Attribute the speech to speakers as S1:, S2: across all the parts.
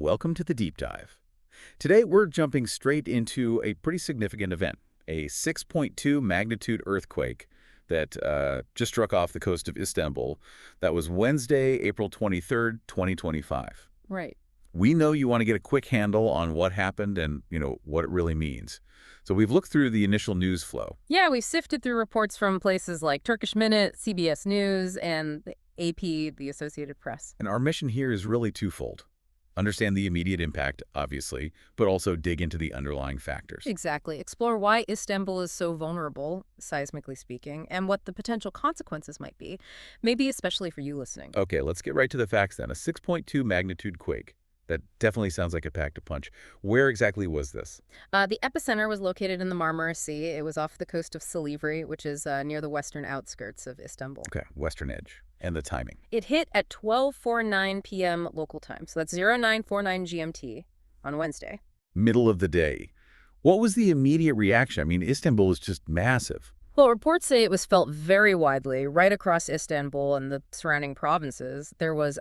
S1: Welcome to the deep dive. Today we're jumping straight into a pretty significant event, a 6.2 magnitude earthquake that just struck off the coast of Istanbul. That was Wednesday, April 23rd, 2025.
S2: Right.
S1: We know you want to get a quick handle on what happened and, what it really means. So we've looked through the initial news flow.
S2: Yeah, we sifted through reports from places like Turkish Minute, CBS News, and the AP, the Associated Press.
S1: And our mission here is really twofold. Understand the immediate impact, obviously, but also dig into the underlying factors.
S2: Exactly. Explore why Istanbul is so vulnerable, seismically speaking, and what the potential consequences might be, maybe especially for you listening.
S1: Okay, let's get right to the facts then. A 6.2 magnitude quake. That definitely sounds like a packed a punch. Where exactly was this?
S2: The epicenter was located in the Marmara Sea. It was off the coast of Silivri, which is near the western outskirts of Istanbul.
S1: Okay, western edge. And the timing?
S2: It hit at 12:49 p.m. local time, so that's 0949 GMT on Wednesday.
S1: Middle of the day. What was the immediate reaction? I mean, Istanbul is just massive.
S2: Well, reports say it was felt very widely, right across Istanbul and the surrounding provinces. There was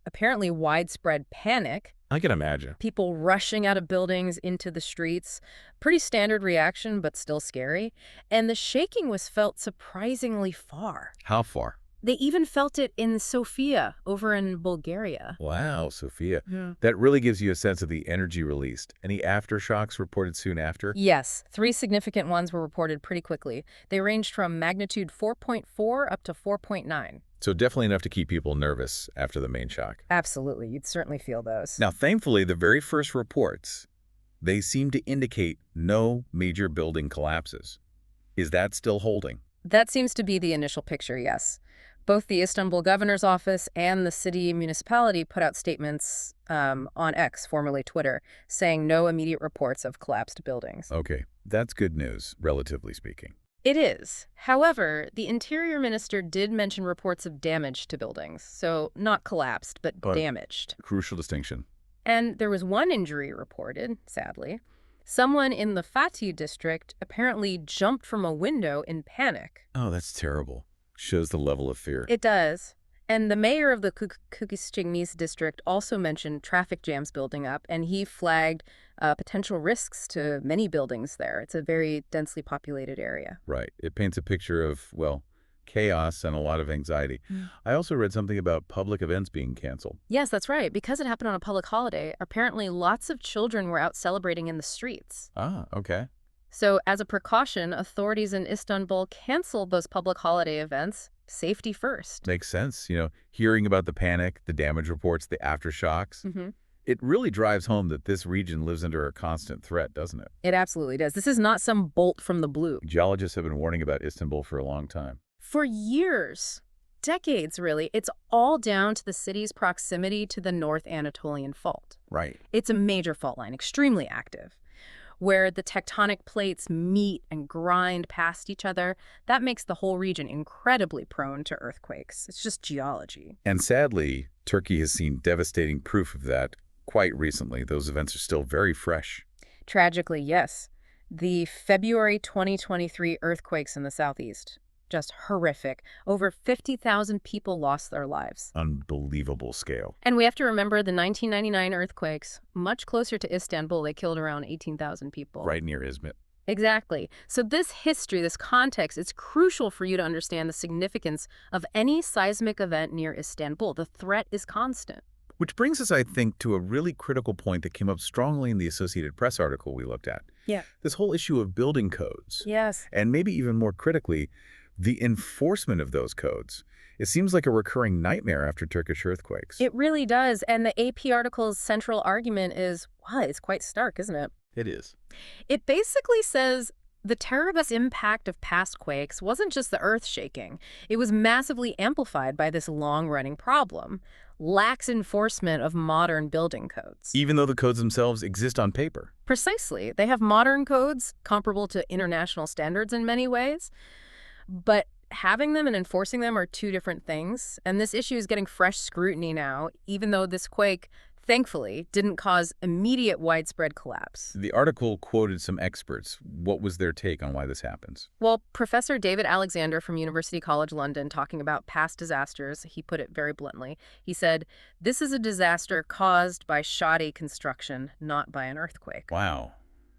S2: apparently widespread panic.
S1: I can imagine.
S2: People rushing out of buildings into the streets. Pretty standard reaction, but still scary. And the shaking was felt surprisingly far.
S1: How far?
S2: They even felt it in Sofia, over in Bulgaria.
S1: Wow, Sophia.
S2: Yeah.
S1: That really gives you a sense of the energy released. Any aftershocks reported soon after?
S2: Yes, 3 significant ones were reported pretty quickly. They ranged from magnitude 4.4 up to 4.9.
S1: So definitely enough to keep people nervous after the main shock.
S2: Absolutely, you'd certainly feel those.
S1: Now, thankfully, the very first reports, they seem to indicate no major building collapses. Is that still holding?
S2: That seems to be the initial picture, yes. Both the Istanbul governor's office and the city municipality put out statements on X, formerly Twitter, saying no immediate reports of collapsed buildings.
S1: Okay, that's good news, relatively speaking.
S2: It is. However, the interior minister did mention reports of damage to buildings. So not collapsed, but damaged.
S1: Crucial distinction.
S2: And there was one injury reported, sadly. Someone in the Fatih district apparently jumped from a window in panic.
S1: Oh, that's terrible. Shows the level of fear.
S2: It does. And the mayor of the Kukisçengmis district also mentioned traffic jams building up, and he flagged potential risks to many buildings there. It's a very densely populated area.
S1: Right. It paints a picture of, chaos and a lot of anxiety. I also read something about public events being canceled.
S2: Yes, that's right. Because it happened on a public holiday, apparently lots of children were out celebrating in the streets.
S1: Ah, okay.
S2: So as a precaution, authorities in Istanbul canceled those public holiday events. Safety first.
S1: Makes sense. Hearing about the panic, the damage reports, the aftershocks. It really drives home that this region lives under a constant threat, doesn't it?
S2: It absolutely does. This is not some bolt from the blue.
S1: Geologists have been warning about Istanbul for a long time.
S2: For years. Decades, really. It's all down to the city's proximity to the North Anatolian Fault.
S1: Right.
S2: It's a major fault line, extremely active, where the tectonic plates meet and grind past each other. That makes the whole region incredibly prone to earthquakes. It's just geology.
S1: And sadly, Turkey has seen devastating proof of that quite recently. Those events are still very fresh.
S2: Tragically, yes. The February 2023 earthquakes in the southeast. Just horrific. Over 50,000 people lost their lives.
S1: Unbelievable scale.
S2: And we have to remember the 1999 earthquakes. Much closer to Istanbul, they killed around 18,000 people.
S1: Right near Izmit.
S2: Exactly. So this history, this context, it's crucial for you to understand the significance of any seismic event near Istanbul. The threat is constant.
S1: Which brings us, I think, to a really critical point that came up strongly in the Associated Press article we looked at.
S2: Yeah.
S1: This whole issue of building codes.
S2: Yes.
S1: And maybe even more critically, the enforcement of those codes. It seems like a recurring nightmare after Turkish earthquakes.
S2: It really does. And the AP article's central argument is, wow, it's quite stark, isn't it?
S1: It is.
S2: It basically says the terrorist impact of past quakes wasn't just the earth shaking. It was massively amplified by this long-running problem, lax enforcement of modern building codes.
S1: Even though the codes themselves exist on paper.
S2: Precisely. They have modern codes comparable to international standards in many ways, but having them and enforcing them are two different things. And this issue is getting fresh scrutiny now, even though this quake, thankfully, didn't cause immediate widespread collapse.
S1: The article quoted some experts. What was their take on why this happens?
S2: Well, Professor David Alexander from University College London, talking about past disasters, he put it very bluntly. He said, "This is a disaster caused by shoddy construction, not by an earthquake."
S1: Wow.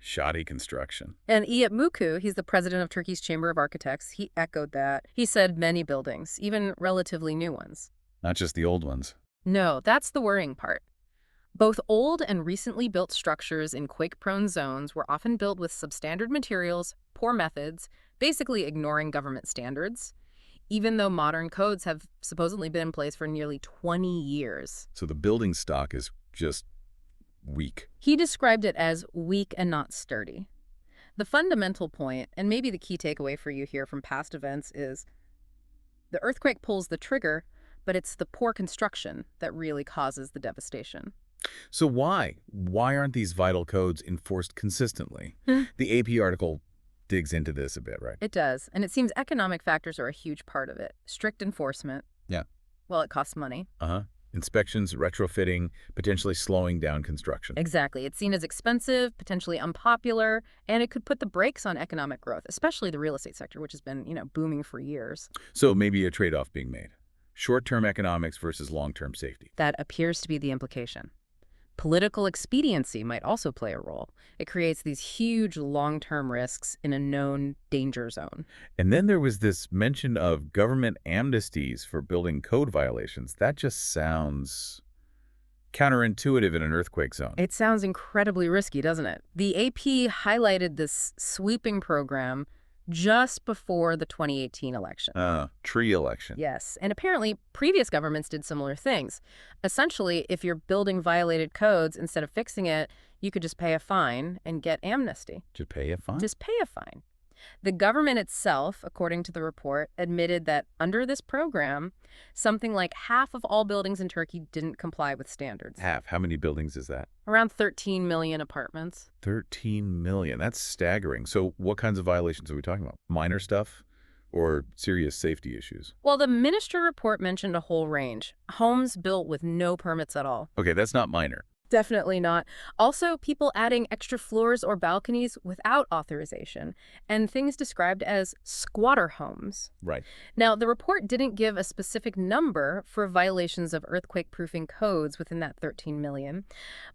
S1: Shoddy construction.
S2: And Iyet Muku, he's the president of Turkey's Chamber of Architects, he echoed that. He said many buildings, even relatively new ones.
S1: Not just the old ones.
S2: No, that's the worrying part. Both old and recently built structures in quake-prone zones were often built with substandard materials, poor methods, basically ignoring government standards, even though modern codes have supposedly been in place for nearly 20 years.
S1: So the building stock is just weak.
S2: He described it as weak and not sturdy. The fundamental point, and maybe the key takeaway for you here from past events, is the earthquake pulls the trigger, but it's the poor construction that really causes the devastation.
S1: So why? Why aren't these vital codes enforced consistently? The AP article digs into this a bit, right?
S2: It does, and it seems economic factors are a huge part of it. Strict enforcement.
S1: Yeah.
S2: Well, it costs money.
S1: Uh-huh. Inspections, retrofitting, potentially slowing down construction.
S2: Exactly. It's seen as expensive, potentially unpopular, and it could put the brakes on economic growth, especially the real estate sector, which has been, booming for years.
S1: So maybe a trade-off being made. Short-term economics versus long-term safety.
S2: That appears to be the implication. Political expediency might also play a role. It creates these huge long-term risks in a known danger zone.
S1: And then there was this mention of government amnesties for building code violations. That just sounds counterintuitive in an earthquake zone.
S2: It sounds incredibly risky, doesn't it? The AP highlighted this sweeping program just before the 2018 election.
S1: Tree election.
S2: Yes, and apparently previous governments did similar things. Essentially, if your building violated codes, instead of fixing it, you could just pay a fine and get amnesty.
S1: Just pay a fine?
S2: Just pay a fine. The government itself, according to the report, admitted that under this program, something like half of all buildings in Turkey didn't comply with standards.
S1: Half. How many buildings is that?
S2: Around 13 million apartments.
S1: 13 million. That's staggering. So what kinds of violations are we talking about? Minor stuff or serious safety issues?
S2: Well, the minister report mentioned a whole range. Homes built with no permits at all.
S1: Okay, that's not minor.
S2: Definitely not. Also, people adding extra floors or balconies without authorization, and things described as squatter homes.
S1: Right.
S2: Now, the report didn't give a specific number for violations of earthquake-proofing codes within that 13 million,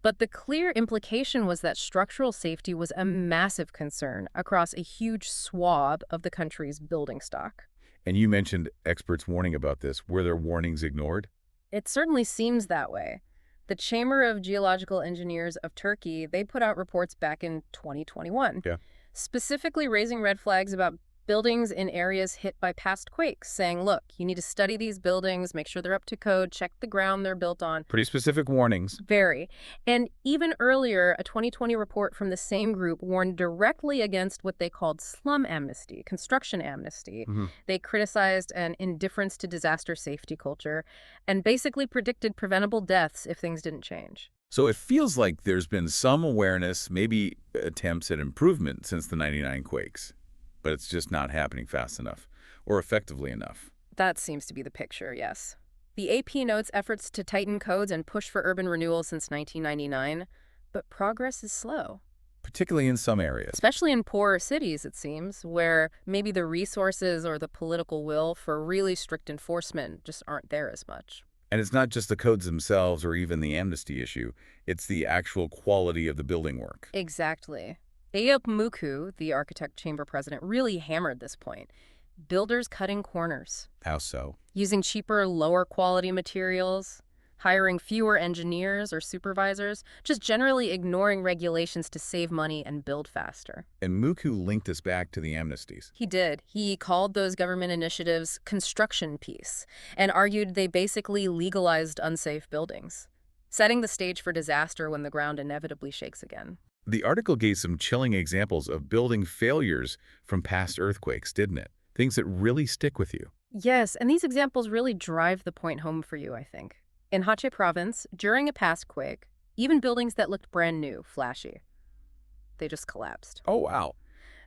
S2: but the clear implication was that structural safety was a massive concern across a huge swath of the country's building stock.
S1: And you mentioned experts warning about this. Were their warnings ignored?
S2: It certainly seems that way. The Chamber of Geological Engineers of Turkey, they put out reports back in 2021, specifically raising red flags about buildings in areas hit by past quakes, saying, look, you need to study these buildings, make sure they're up to code, check the ground they're built on.
S1: Pretty specific warnings.
S2: Very. And even earlier, a 2020 report from the same group warned directly against what they called slum amnesty, construction amnesty. They criticized an indifference to disaster safety culture and basically predicted preventable deaths if things didn't change.
S1: So it feels like there's been some awareness, maybe attempts at improvement since the 99 quakes. But it's just not happening fast enough or effectively enough.
S2: That seems to be the picture, yes. The AP notes efforts to tighten codes and push for urban renewal since 1999, but progress is slow.
S1: Particularly in some areas.
S2: Especially in poorer cities, it seems, where maybe the resources or the political will for really strict enforcement just aren't there as much.
S1: And it's not just the codes themselves or even the amnesty issue. It's the actual quality of the building work.
S2: Exactly. Iyet Muku, the architect chamber president, really hammered this point. Builders cutting corners.
S1: How so?
S2: Using cheaper, lower quality materials, hiring fewer engineers or supervisors, just generally ignoring regulations to save money and build faster.
S1: And Muku linked this back to the amnesties.
S2: He did. He called those government initiatives construction peace and argued they basically legalized unsafe buildings, setting the stage for disaster when the ground inevitably shakes again.
S1: The article gave some chilling examples of building failures from past earthquakes, didn't it? Things that really stick with you.
S2: Yes, and these examples really drive the point home for you, I think. In Aceh province, during a past quake, even buildings that looked brand new, flashy, they just collapsed.
S1: Oh, wow.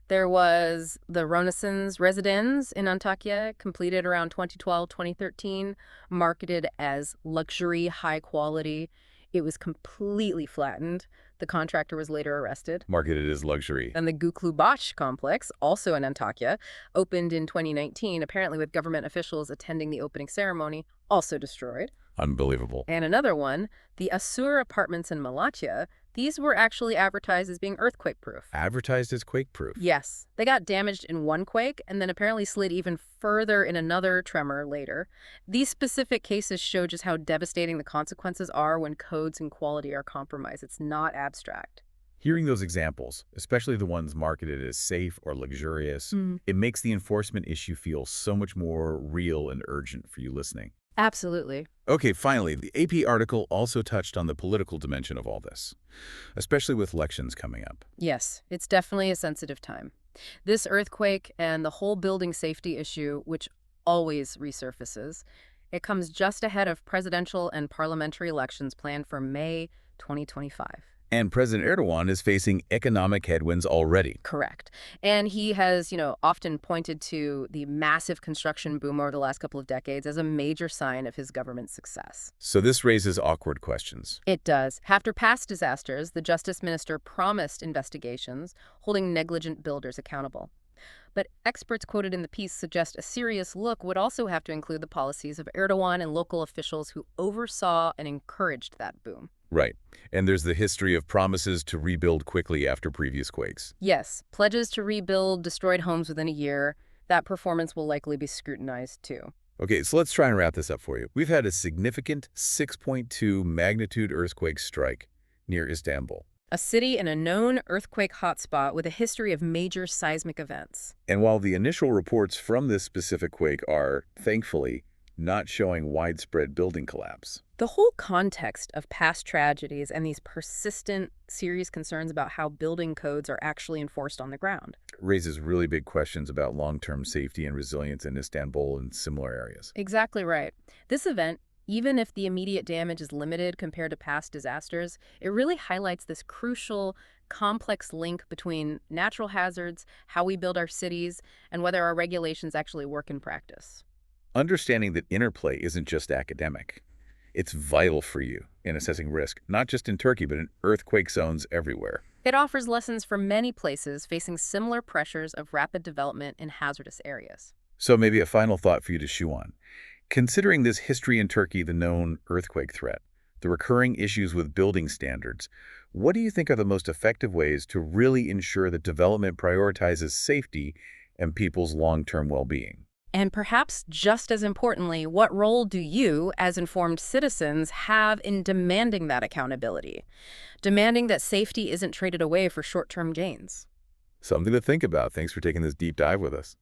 S2: There was the Renaissance residence in Antakya, completed around 2012-2013, marketed as luxury, high quality. It was completely flattened. The contractor was later arrested.
S1: Marketed as luxury.
S2: And the Guklubash complex, also in Antakya, opened in 2019, apparently with government officials attending the opening ceremony, also destroyed.
S1: Unbelievable.
S2: And another one, the Asur apartments in Malatya, these were actually advertised as being earthquake-proof.
S1: Advertised as quake-proof.
S2: Yes, they got damaged in one quake and then apparently slid even further in another tremor later. These specific cases show just how devastating the consequences are when codes and quality are compromised. It's not abstract.
S1: Hearing those examples, especially the ones marketed as safe or luxurious, it makes the enforcement issue feel so much more real and urgent for you listening.
S2: Absolutely.
S1: Okay, finally, the AP article also touched on the political dimension of all this, especially with elections coming up.
S2: Yes, it's definitely a sensitive time. This earthquake and the whole building safety issue, which always resurfaces, it comes just ahead of presidential and parliamentary elections planned for May 2025.
S1: And President Erdogan is facing economic headwinds already.
S2: Correct. And he has, often pointed to the massive construction boom over the last couple of decades as a major sign of his government's success.
S1: So this raises awkward questions.
S2: It does. After past disasters, the justice minister promised investigations, holding negligent builders accountable. But experts quoted in the piece suggest a serious look would also have to include the policies of Erdogan and local officials who oversaw and encouraged that boom.
S1: Right. And there's the history of promises to rebuild quickly after previous quakes.
S2: Yes, pledges to rebuild destroyed homes within a year. That performance will likely be scrutinized, too.
S1: Okay, so let's try and wrap this up for you. We've had a significant 6.2 magnitude earthquake strike near Istanbul.
S2: A city in a known earthquake hotspot with a history of major seismic events.
S1: And while the initial reports from this specific quake are, thankfully, not showing widespread building collapse,
S2: the whole context of past tragedies and these persistent, serious concerns about how building codes are actually enforced on the ground
S1: raises really big questions about long-term safety and resilience in Istanbul and similar areas.
S2: Exactly right. This event, even if the immediate damage is limited compared to past disasters, it really highlights this crucial, complex link between natural hazards, how we build our cities, and whether our regulations actually work in practice.
S1: Understanding that interplay isn't just academic. It's vital for you in assessing risk, not just in Turkey, but in earthquake zones everywhere.
S2: It offers lessons for many places facing similar pressures of rapid development in hazardous areas.
S1: So maybe a final thought for you to chew on. Considering this history in Turkey, the known earthquake threat, the recurring issues with building standards, what do you think are the most effective ways to really ensure that development prioritizes safety and people's long-term well-being?
S2: And perhaps just as importantly, what role do you, as informed citizens, have in demanding that accountability? Demanding that safety isn't traded away for short-term gains.
S1: Something to think about. Thanks for taking this deep dive with us.